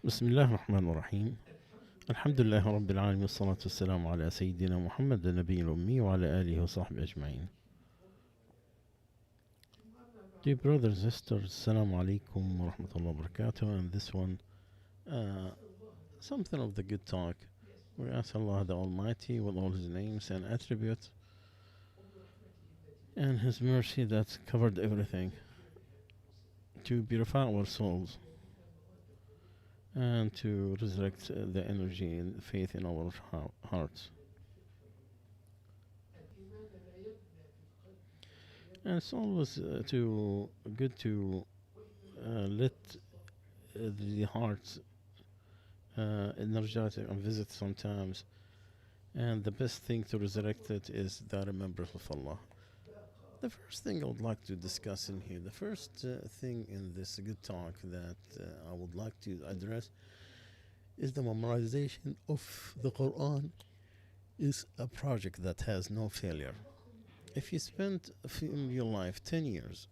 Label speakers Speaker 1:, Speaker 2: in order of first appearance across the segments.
Speaker 1: بسم الله الرحمن الرحيم. الحمد لله رب العالمين، والصلاة والسلام على سيدنا محمد النبي الأمي وعلى آله وصحبه أجمعين. Dear brothers and sisters, Assalamu alaikum wa rahmatullahi wa barakatuh. And this one, something of the good talk. We ask Allah the Almighty with all His names and attributes and His mercy that covered everything to purify our souls and to resurrect the energy and faith in our hearts. And it's always good to let the heart energetic and visit sometimes. And the best thing to resurrect it is the remembrance of Allah. The first thing I would like to discuss in here, the first thing in this good talk that I would like to address is the memorization of the Quran is a project that has no failure. If you spend in your life 10 years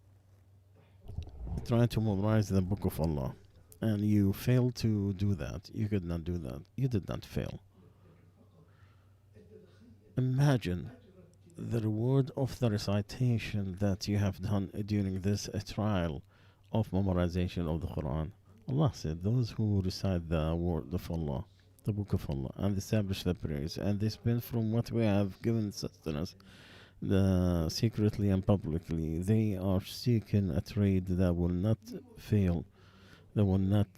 Speaker 1: trying to memorize the Book of Allah and you fail to do that, you could not do that, you did not fail. Imagine the reward of the recitation that you have done during this trial of memorization of the Quran. Allah said, those who recite the word of Allah, the Book of Allah, and establish the prayers, and they spend from what we have given sustenance, secretly and publicly, they are seeking a trade that will not fail, that will not,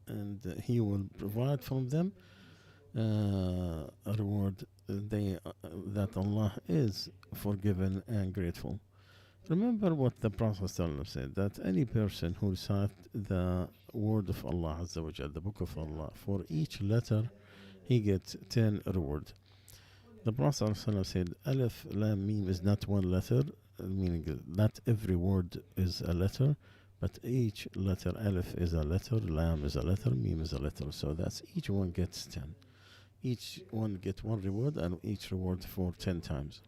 Speaker 1: and He will provide from them a reward that Allah is forgiven and grateful. Remember what the Prophet said, that any person who recites the word of Allah Azza wa Jal, the Book of Allah, for each letter he gets 10 reward. The Prophet said, Alif Lam Mim is not one letter, meaning not every word is a letter, but each letter, Alif is a letter, Lam is a letter, Mim is a letter. So that's each one gets 10. Each one gets one reward, and each reward for 10 times.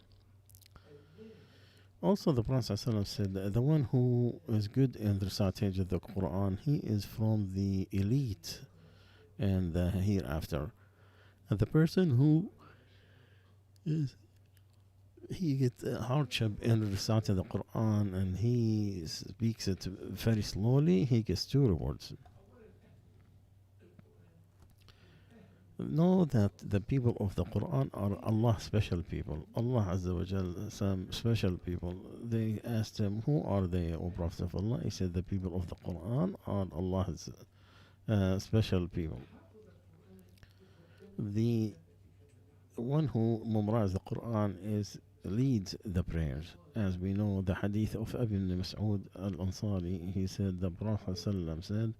Speaker 1: Also, the Prophet said, the one who is good in the recitation of the Quran, he is from the elite and the hereafter. And the person who he gets hardship in reciting the Quran and he speaks it very slowly, he gets 2 rewards. Know that the people of the Quran are Allah's special people. Allah Azza wa Jal, some special people. They asked him, who are they, O Prophet of Allah? He said, the people of the Quran are Allah's special people. The one who memorizes the Quran leads the prayers. As we know, the hadith of Ibn Mas'ud al-Ansari, he said, the Prophet said,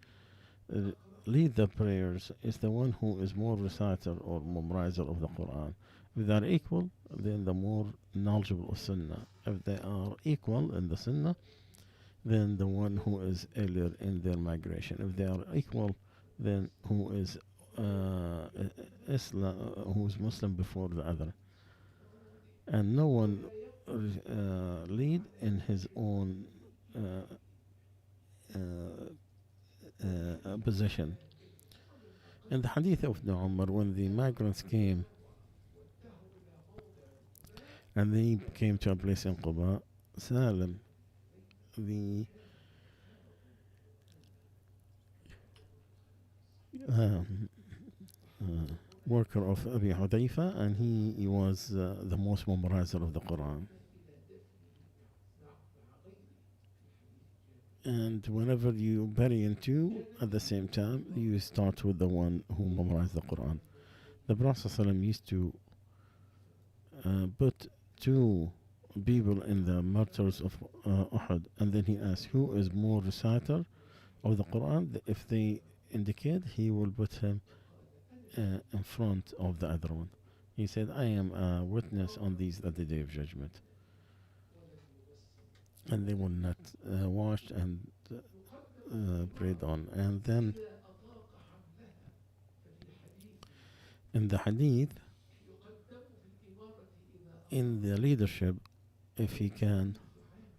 Speaker 1: lead the prayers is the one who is more reciter or memorizer of the Quran. If they are equal, then the more knowledgeable of Sunnah. If they are equal in the Sunnah, then the one who is earlier in their migration. If they are equal, then who is Islam, who is Muslim before the other. And no one lead in his own position. In the hadith of the Umar, when the migrants came and they came to a place in Quba, Salim, the worker of Abi Hudayfa, and he was the most memorizer of the Quran. And whenever you bury in 2 at the same time, you start with the one who memorized the Quran. The Prophet ﷺ used to put 2 people in the martyrs of Uhud, and then he asked, who is more reciter of the Quran? If they indicate, he will put him in front of the other one. He said, I am a witness on these at the Day of Judgment. And they were not washed and prayed on. And then in the hadith, in the leadership, if he can,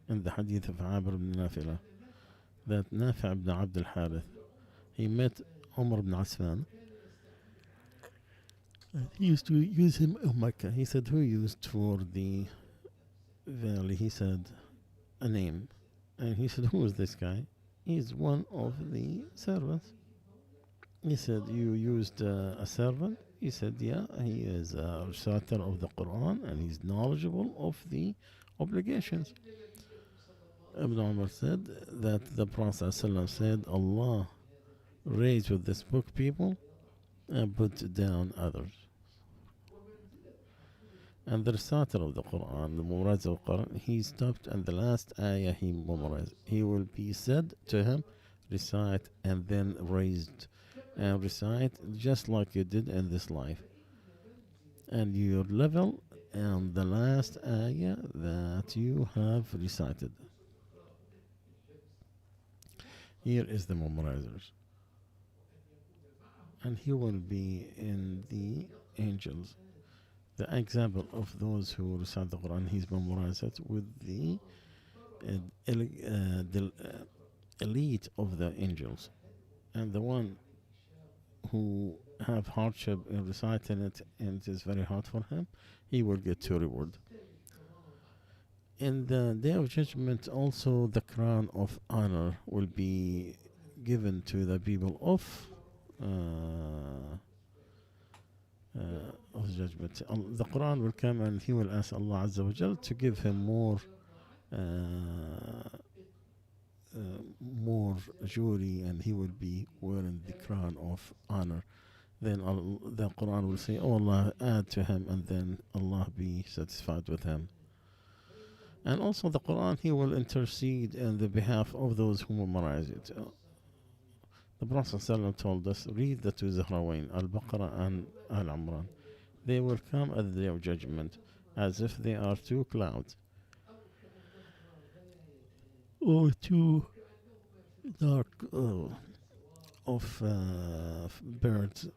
Speaker 1: in the hadith of Abir ibn Nafila, that Nafi' ibn Abd al-Harith, he met Umar ibn Asfan. He used to use him in Mecca. He said, who used for the valley? He said, a name. And he said, who is this guy? He's one of the servants. He said, you used a servant? He said, yeah, he is a reciter of the Quran and he's knowledgeable of the obligations. Ibn Umar said that the Prophet ﷺ said, Allah raised with this book people and put down others. And the reciter of the Quran, the memorizer of the Quran, he stopped and the last ayah he memorized. He will be said to him, recite and then raised and recite just like you did in this life. And your level and the last ayah that you have recited. Here is the memorizers. And he will be in the angels. The example of those who recite the Quran, he's memorized it with the elite of the angels. And the one who have hardship in reciting it and it is very hard for him, he will get to reward. In the Day of Judgment also the crown of honor will be given to the people of judgment. The Quran will come and he will ask Allah Azza wa Jal to give him more jewelry and he will be wearing the crown of honor. Then the Quran will say, oh Allah, add to him, and then Allah be satisfied with him. And also the Quran, he will intercede on the behalf of those who memorize it. The Prophet ﷺ told us, read the two Zahrawain, Al-Baqarah and Al-Imran. They will come at the Day of Judgment as if they are two clouds or two dark of birds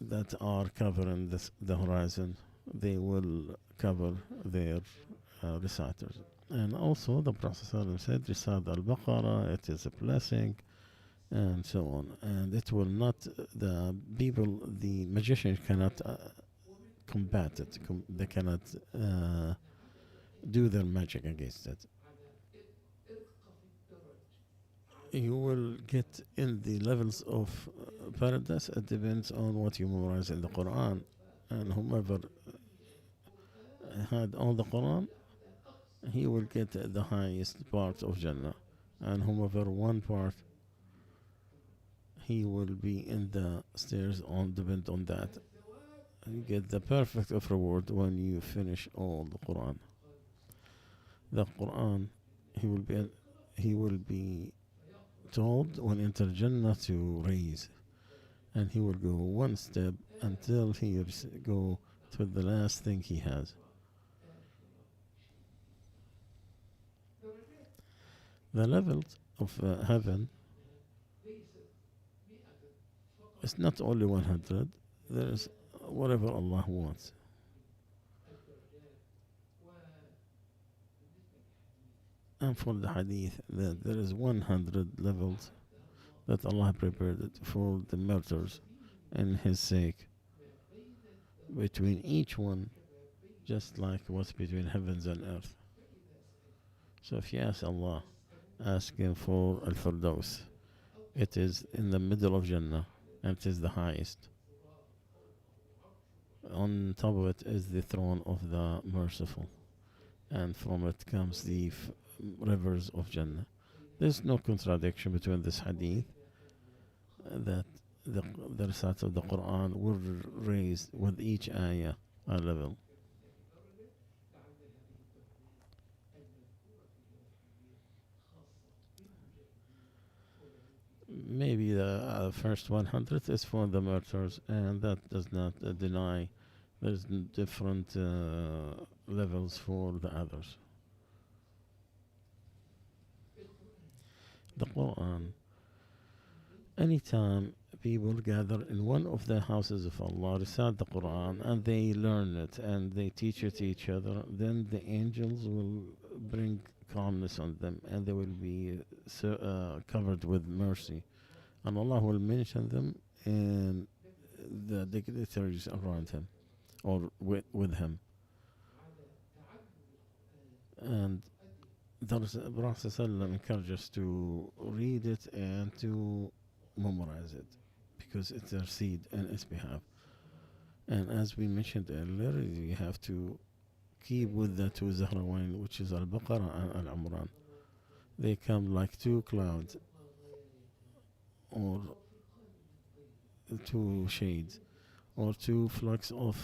Speaker 1: that are covering the horizon. They will cover their reciters. And also the Prophet ﷺ said, recite Al-Baqarah, it is a blessing, and so on. And it will not, the magicians cannot combat it. They cannot do their magic against it. You will get in the levels of paradise. It depends on what you memorize in the Quran. And whomever had all the Quran, he will get the highest part of Jannah. And whomever one part, he will be in the stairs depend on that. You get the perfect of reward when you finish all the Quran. The Quran, he will be told when enter Jannah to raise, and he will go one step until he go to the last thing he has. The levels of heaven is not only 100. There is whatever Allah wants. And for the hadith, that there is 100 levels that Allah prepared for the martyrs in His sake. Between each one, just like what's between heavens and earth. So if you ask Allah, ask Him for Al-Firdaus. It is in the middle of Jannah, and it is the highest. On top of it is the throne of the merciful, and from it comes the rivers of Jannah. There's no contradiction between this hadith that the reciters of the Quran were raised with each ayah a level. Maybe the first 100 is for the martyrs, and that does not deny there's different levels for the others. The Quran, anytime people gather in one of the houses of Allah, recite the Quran, and they learn it and they teach it to each other, then the angels will bring calmness on them, and they will be covered with mercy. And Allah will mention them in the dignitaries around him or with him. And the Prophet ﷺ encourages us to read it and to memorize it because it's their seed in its behalf. And as we mentioned earlier, you have to keep with the two Zahrawain, which is Al-Baqarah and Al-Imran. They come like two clouds or two shades or two flocks of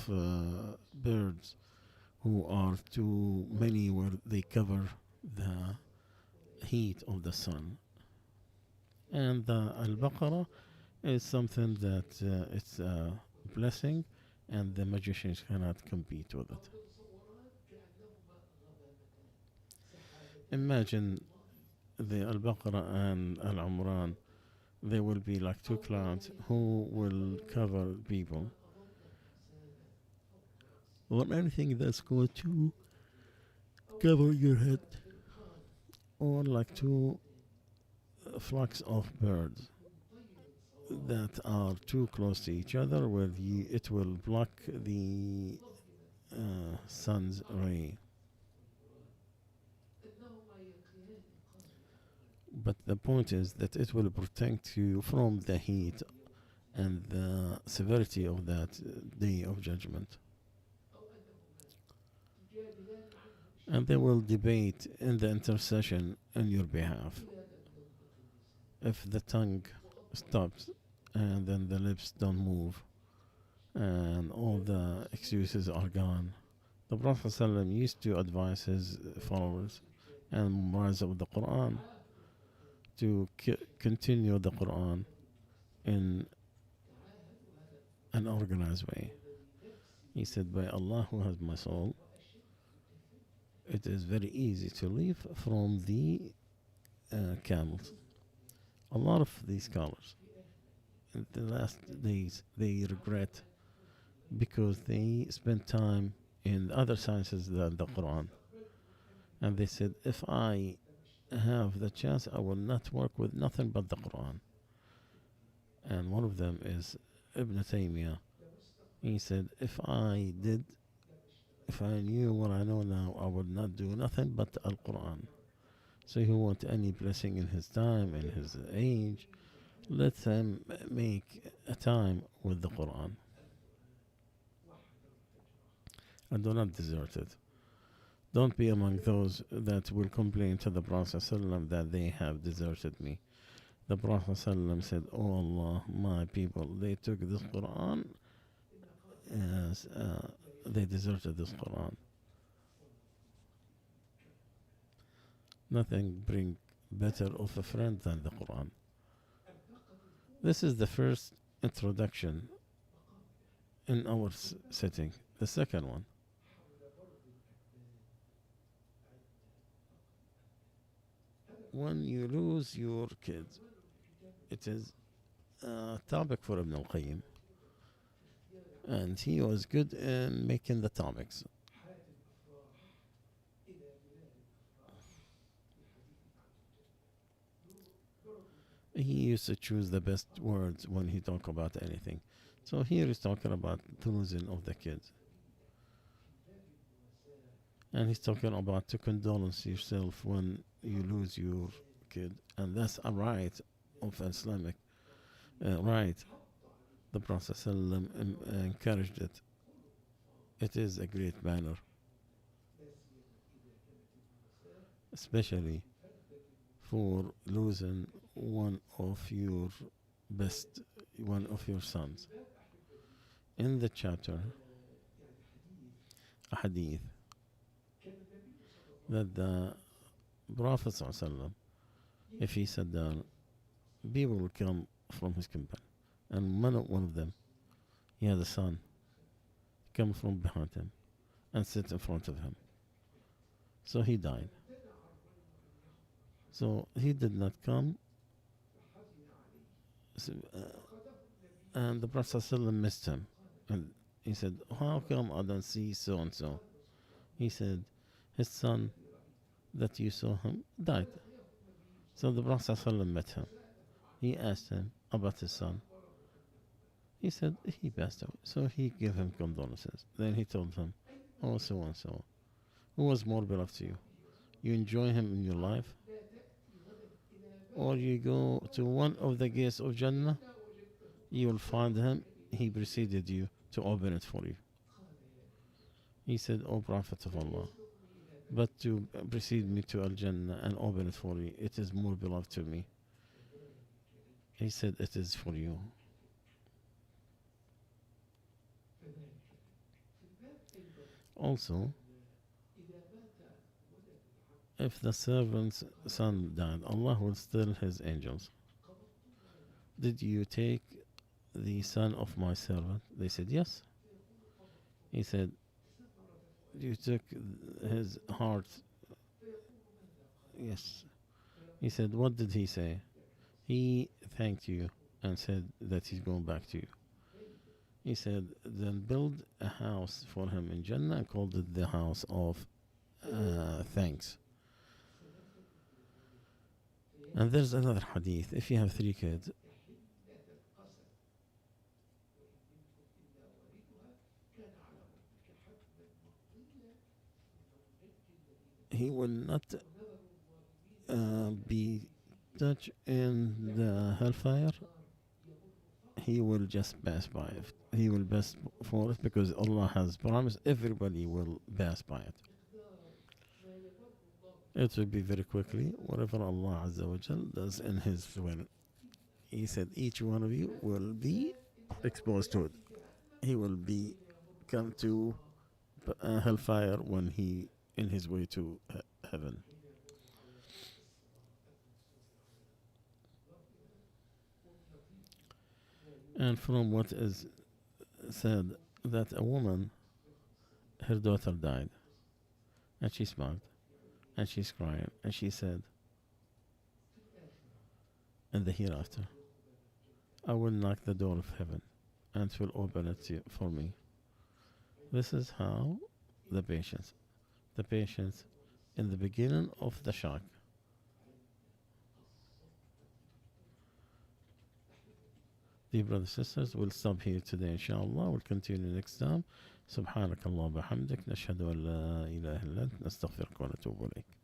Speaker 1: birds who are too many where they cover the heat of the sun. And the Al-Baqarah is something that it's a blessing and the magicians cannot compete with it. Imagine the Al-Baqarah and Al-Imran, they will be like two clouds who will cover people. Or anything that's going to cover your head. Or like two flocks of birds that are too close to each other where it will block the sun's ray. But the point is that it will protect you from the heat and the severity of that day of judgment. And they will debate in the intercession in your behalf. If the tongue stops and then the lips don't move and all the excuses are gone. The Prophet ﷺ used to advise his followers and memorize of the Quran to continue the Quran in an organized way. He said, by Allah who has my soul, it is very easy to leave from the camels. A lot of these scholars in the last days, they regret because they spent time in other sciences than the Quran. And they said, if I have the chance, I will not work with nothing but the Quran. And one of them is Ibn Taymiyyah. He said, if I knew what I know now, I would not do nothing but Al-Quran. So he wants any blessing in his time, in his age, let him make a time with the Quran. And do not desert it. Don't be among those that will complain to the Prophet ﷺ that they have deserted me. The Prophet ﷺ said, oh Allah, my people, they took this Quran as they deserted this Quran. Nothing brings better of a friend than the Quran. This is the first introduction in our setting. The second one. When you lose your kids, it is a topic for Ibn al-Qayyim. And he was good in making the topics. He used to choose the best words when he talked about anything. So here he's talking about the losing of the kids. And he's talking about to condolence yourself when you lose your kid. And that's a right of Islamic right. The Prophet ﷺ encouraged it. It is a great manner. Especially for losing one of your sons. In the chapter, a hadith, that the Prophet ﷺ, if he sat down, people will come from his companion. And one of them, he had a son, come from behind him and sit in front of him. So he died. So he did not come. And the Prophet ﷺ missed him. And he said, how come I don't see so and so? He said, his son that you saw him died. So the Prophet ﷺ met him. He asked him about his son. He said he passed away. So he gave him condolences. Then he told him, oh, so and so. Who was more beloved to you? You enjoy him in your life? Or you go to one of the gates of Jannah, you will find him. He preceded you to open it for you. He said, O Prophet of Allah, but to precede me to Al-Jannah and open it for you, it is more beloved to me. He said, it is for you. Also, if the servant's son died, Allah will still his angels. Did you take the son of my servant? They said, yes. He said, you took his heart? Yes. He said, what did he say? He thanked you and said that he's going back to you. He said, then build a house for him in Jannah and called it the house of thanks. And there's another hadith. If you have 3 kids, he will not be touched in the hellfire. He will just pass by it. He will pass for it because Allah has promised everybody will pass by it. It will be very quickly, whatever Allah Azza wa Jal does in His will. He said each one of you will be exposed to it. He will be come to hellfire when he in his way to heaven. And from what is said, that a woman, her daughter died, and she smiled, and she's crying, and she said, in the hereafter, I will knock the door of heaven, and it will open it for me. This is how the patience in the beginning of the shock. Dear brothers and sisters, we'll stop here today, inshallah. We'll continue next time. سبحانك اللهم وبحمدك نشهد أن لا إله إلا أنت نستغفرك ونتوب إليك.